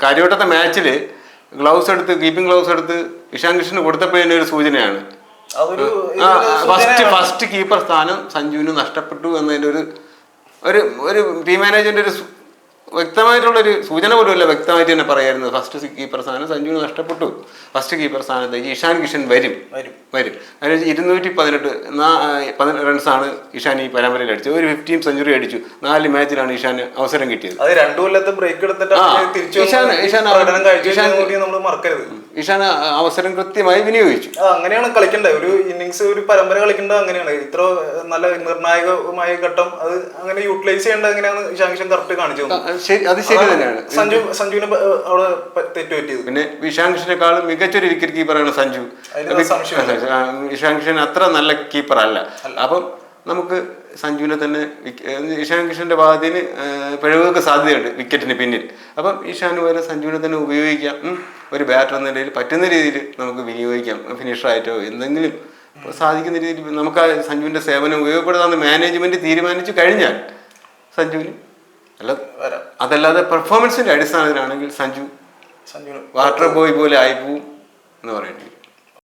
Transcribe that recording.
കാര്യവട്ടത്തെ മാച്ചിൽ ഗ്ലൗസ് എടുത്ത് keeping gloves എടുത്ത് ഇഷാൻ കിഷന് കൊടുത്തപ്പോഴേ ഒരു സൂചനയാണ്. ഫസ്റ്റ് കീപ്പർ സ്ഥാനം സഞ്ജുവിന് നഷ്ടപ്പെട്ടു എന്നതിൻ്റെ ഒരു ടീം മാനേജറിന്റെ ഒരു വ്യക്തമായിട്ടുള്ളൊരു സൂചന പോലുമല്ല, വ്യക്തമായിട്ട് തന്നെ പറയായിരുന്നു. ഫസ്റ്റ് കീപ്പർ സ്ഥാനം സഞ്ജുവിന് നഷ്ടപ്പെട്ടു. ഫസ്റ്റ് കീപ്പർ സ്ഥാനത്തേക്ക് ഇഷാൻ കിഷൻ വരും. അതിന് 218 റൺസാണ് ഇഷാൻ ഈ പരമ്പരയിൽ അടിച്ചത്. ഒരു 15 സെഞ്ചുറി അടിച്ചു. 4 മാച്ചിലാണ് ഇഷാന് അവസരം കിട്ടിയത്. ഇഷാൻ അവസരം കൃത്യമായി വിനിയോഗിച്ചു. അങ്ങനെയാണ് കളിക്കേണ്ടത്. ഒരു ഇന്നിങ്സ്, ഒരു പരമ്പര കളിക്കേണ്ടത് അങ്ങനെയാണ്. ഇത്ര നല്ല നിർണായകമായ ഘട്ടം അത് അങ്ങനെ യൂട്ടിലൈസ് ചെയ്യേണ്ടത് എങ്ങനെയാണ് ഇഷാൻ കിഷൻ കറക്റ്റ് കാണിച്ചു. അത് ശരി തന്നെയാണ്. സഞ്ജുവിന് അവിടെ തെറ്റുപറ്റിയത്. പിന്നെ ഇഷാൻ കിഷനേക്കാളും മികച്ചൊരു വിക്കറ്റ് കീപ്പറാണ് സഞ്ജു. ഇഷാൻ കിഷൻ അത്ര നല്ല കീപ്പർ അല്ല. അപ്പം നമുക്ക് സഞ്ജുവിനെ തന്നെ, ഇഷാൻ കിഷന്റെ ഭാഗത്തിന് പിഴവുകൾക്ക് സാധ്യതയുണ്ട് വിക്കറ്റിന് പിന്നിൽ. അപ്പം ഇഷാന് പോലെ സഞ്ജുവിനെ തന്നെ ഉപയോഗിക്കാം. ഒരു ബാറ്റർ എന്ന നിലയിൽ പറ്റുന്ന രീതിയിൽ നമുക്ക് വിനിയോഗിക്കാം. ഫിനിഷറായിട്ടോ എന്തെങ്കിലും സാധിക്കുന്ന രീതിയിൽ നമുക്ക് ആ സഞ്ജുവിന്റെ സേവനം ഉപയോഗപ്പെടുത്താമെന്ന് മാനേജ്മെന്റ് തീരുമാനിച്ചു കഴിഞ്ഞാൽ സഞ്ജുവിന് അതല്ലാതെ പെർഫോമൻസിന്റെ അടിസ്ഥാനത്തിലാണെങ്കിൽ സഞ്ജു വാട്ടർ ബോയ് പോലെ ആയിപ്പോവും എന്ന് പറയേണ്ടി വരും.